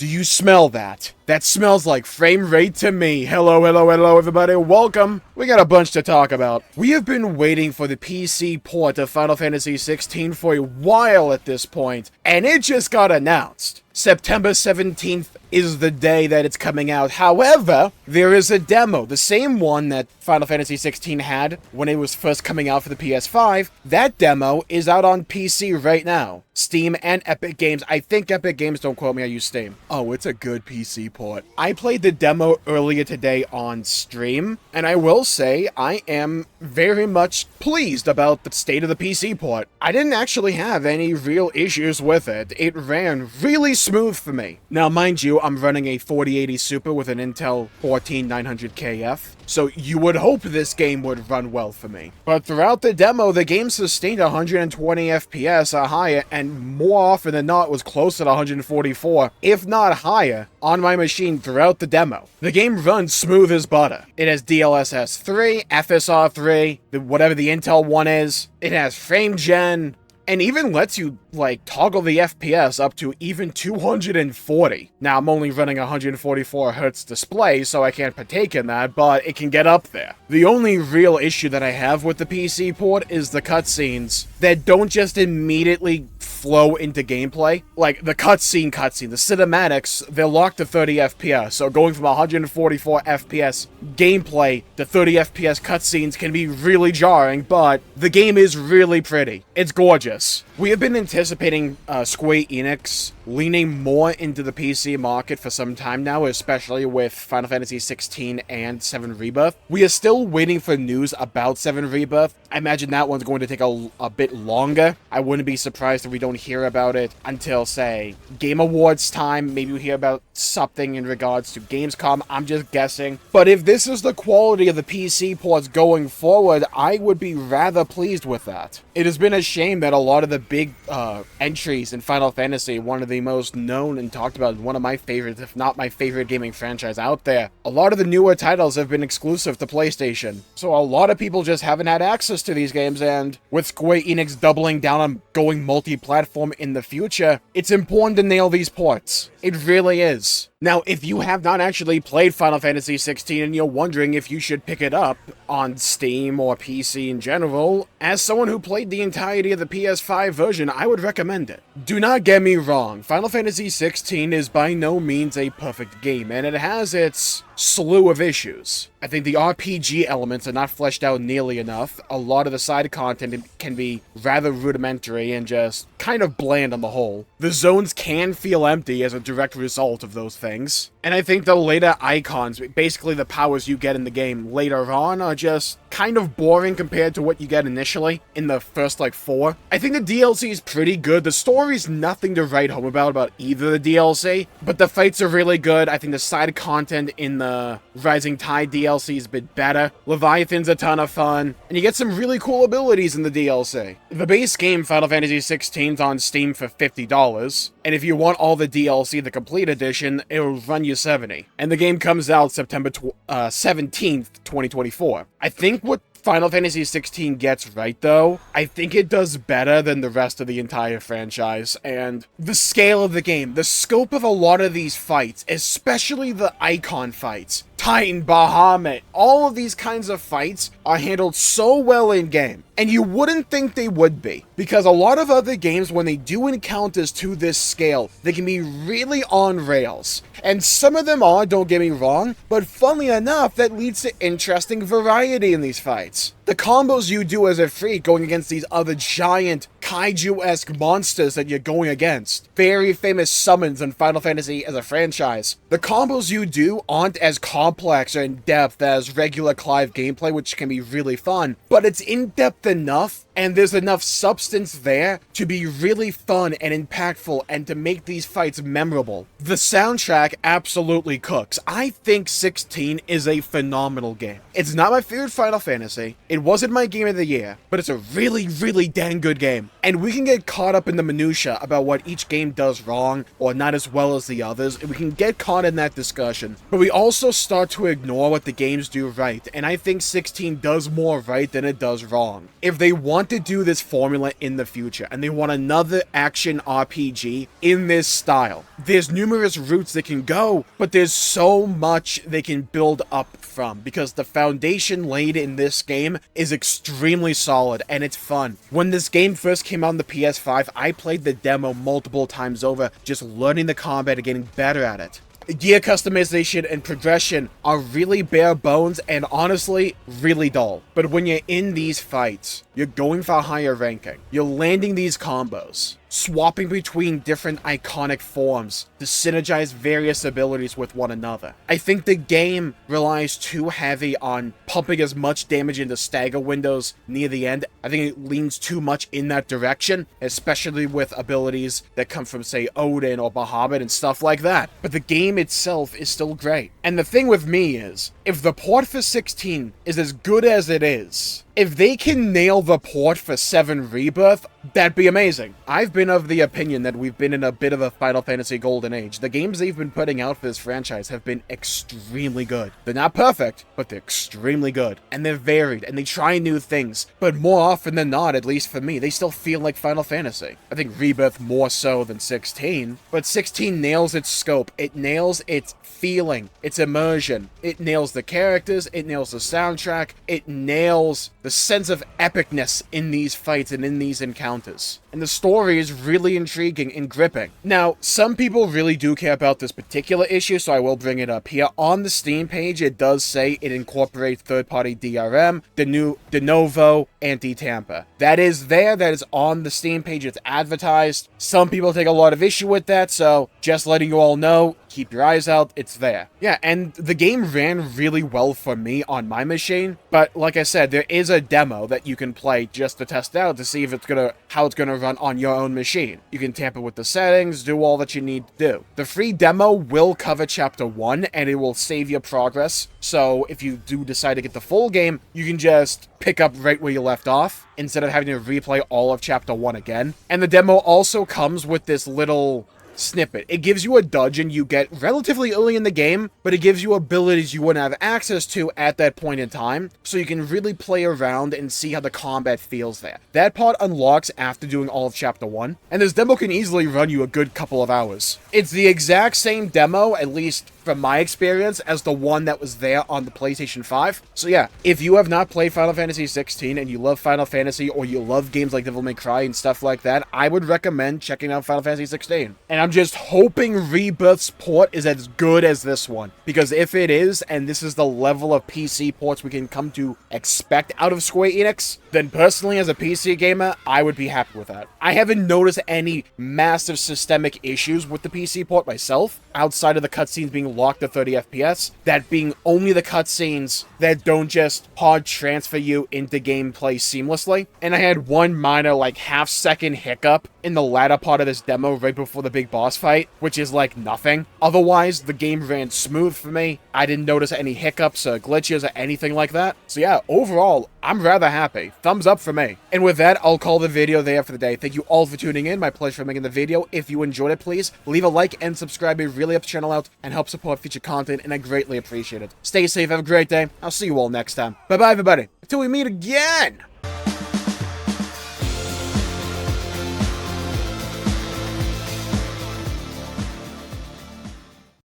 Do you smell that? That smells like frame rate to me. Hello, hello, hello, everybody. Welcome. We got a bunch to talk about. We have been waiting for the PC port of Final Fantasy 16 for a while at this point, and it just got announced. September 17th is the day that it's coming out. However, there is a demo, the same one that Final Fantasy 16 had when it was first coming out for the PS5. That demo is out on PC right now. Steam and Epic Games. I think Epic Games, don't quote me, I use Steam. Oh, it's a good PC port. I played the demo earlier today on stream, and I will say I am very much pleased about the state of the PC port. I didn't actually have any real issues with it. It ran really smooth for me. Now, mind you, I'm running a 4080 Super with an Intel 14900KF, so you would hope this game would run well for me. But throughout the demo, the game sustained 120 FPS or higher, and more often than not was close to 144, if not higher, on my machine throughout the demo. The game runs smooth as butter. It has DLSS 3, FSR 3, whatever the Intel one is. It has frame gen, and even lets you, toggle the FPS up to even 240. Now, I'm only running 144 Hz display, so I can't partake in that, but it can get up there. The only real issue that I have with the PC port is the cutscenes that don't just immediately flow into gameplay. Like, the cutscene, the cinematics, they're locked to 30 FPS, so going from 144 FPS gameplay to 30 FPS cutscenes can be really jarring, but the game is really pretty. It's gorgeous. We have been anticipating Square Enix leaning more into the PC market for some time now, especially with Final Fantasy 16 and 7 Rebirth. We are still waiting for news about 7 Rebirth. I imagine that one's going to take a bit longer. I wouldn't be surprised if we don't hear about it until, say, Game Awards time. Maybe we hear about something in regards to Gamescom. I'm just guessing. But if this is the quality of the PC ports going forward, I would be rather pleased with that. It has been a shame that a lot of the big entries in Final Fantasy, one of the most known and talked about, one of my favorites, if not my favorite gaming franchise out there, a lot of the newer titles have been exclusive to PlayStation. So a lot of people just haven't had access to these games, and with Square Enix doubling down on going multi-platform in the future, it's important to nail these ports. It really is. Now, if you have not actually played Final Fantasy 16 and you're wondering if you should pick it up on Steam or PC in general, as someone who played the entirety of the PS5 version, I would recommend it. Do not get me wrong, Final Fantasy 16 is by no means a perfect game, and it has its slew of issues. I think the RPG elements are not fleshed out nearly enough. A lot of the side content can be rather rudimentary and just kind of bland on the whole. The zones can feel empty as a direct result of those things. And I think the later icons, basically the powers you get in the game later on, are just kind of boring compared to what you get initially in the first, 4. I think the DLC is pretty good. The story's nothing to write home about either the DLC, but the fights are really good. I think the side content in the Rising Tide DLC is a bit better. Leviathan's a ton of fun, and you get some really cool abilities in the DLC. The base game, Final Fantasy 16, is on Steam for $50, and if you want all the DLC, the complete edition, it'll run you $70. And the game comes out September 17th, 2024. I think what Final Fantasy 16 gets right, though, I think it does better than the rest of the entire franchise, and the scale of the game, the scope of a lot of these fights, especially the icon fights, Titan, Bahamut, all of these kinds of fights are handled so well in-game. And you wouldn't think they would be, because a lot of other games, when they do encounters to this scale, they can be really on rails. And some of them are, don't get me wrong, but funnily enough, that leads to interesting variety in these fights. The combos you do as a freak going against these other giant kaiju-esque monsters that you're going against. Very famous summons in Final Fantasy as a franchise. The combos you do aren't as complex or in-depth as regular Clive gameplay, which can be really fun, but it's in-depth enough, and there's enough substance there to be really fun and impactful and to make these fights memorable. The soundtrack absolutely cooks. I think 16 is a phenomenal game. It's not my favorite Final Fantasy. It wasn't my game of the year, but it's a really, really dang good game. And we can get caught up in the minutia about what each game does wrong or not as well as the others, and we can get caught in that discussion. But we also start to ignore what the games do right, and I think 16 does more right than it does wrong. If they want to do this formula in the future, and they want another action RPG in this style, there's numerous numerous routes they can go, but there's so much they can build up from, because the foundation laid in this game is extremely solid, and it's fun. When this game first came out on the PS5, I played the demo multiple times over, just learning the combat and getting better at it. Gear customization and progression are really bare bones and honestly really dull. But when you're in these fights, you're going for a higher ranking. You're landing these combos, swapping between different iconic forms to synergize various abilities with one another. I think the game relies too heavy on pumping as much damage into stagger windows near the end. I think it leans too much in that direction, especially with abilities that come from, say, Odin or Bahamut and stuff like that. But the game itself is still great. And the thing with me is, if the port for 16 is as good as it is, if they can nail the port for 7 Rebirth, that'd be amazing. I've been of the opinion that we've been in a bit of a Final Fantasy golden age. The games they've been putting out for this franchise have been extremely good. They're not perfect, but they're extremely good. And they're varied, and they try new things. But more often than not, at least for me, they still feel like Final Fantasy. I think Rebirth more so than 16, but 16 nails its scope. It nails its feeling, its immersion. It nails the characters, it nails the soundtrack, it nails the sense of epicness in these fights and in these encounters. And the story is really intriguing and gripping. Now, some people really do care about this particular issue, so I will bring it up here. On the Steam page, it does say it incorporates third-party DRM, the new de novo anti-tamper. That is there, that is on the Steam page, it's advertised. Some people take a lot of issue with that, so just letting you all know, keep your eyes out, it's there. Yeah, and the game ran really well for me on my machine, but like I said, there is a demo that you can play just to test out to see if how it's gonna run on your own machine. You can tamper with the settings, do all that you need to do. The free demo will cover chapter 1 and it will save your progress, so if you do decide to get the full game, you can just pick up right where you left off instead of having to replay all of chapter 1 again. And the demo also comes with this little snippet. It gives you a dungeon you get relatively early in the game, but it gives you abilities you wouldn't have access to at that point in time, so you can really play around and see how the combat feels there. That part unlocks after doing all of chapter 1, and this demo can easily run you a good couple of hours. It's the exact same demo, at least from my experience, as the one that was there on the PlayStation 5. So yeah, if you have not played Final Fantasy 16 and you love Final Fantasy or you love games like Devil May Cry and stuff like that, I would recommend checking out Final Fantasy 16. And I'm just hoping Rebirth's port is as good as this one, because if it is, and this is the level of PC ports we can come to expect out of Square Enix, then personally as a PC gamer, I would be happy with that. I haven't noticed any massive systemic issues with the PC port myself, outside of the cutscenes being locked at 30 FPS, that being only the cutscenes that don't just hard transfer you into gameplay seamlessly. And I had one minor like half-second hiccup in the latter part of this demo right before the big boss fight, which is like nothing. Otherwise, the game ran smooth for me. I didn't notice any hiccups or glitches or anything like that. So yeah, overall, I'm rather happy. Thumbs up for me. And with that, I'll call the video there for the day. Thank you all for tuning in. My pleasure for making the video. If you enjoyed it, please leave a like and subscribe. It really helps the channel out and help support future content, and I greatly appreciate it. Stay safe, have a great day. I'll see you all next time. Bye-bye, everybody. Until we meet again!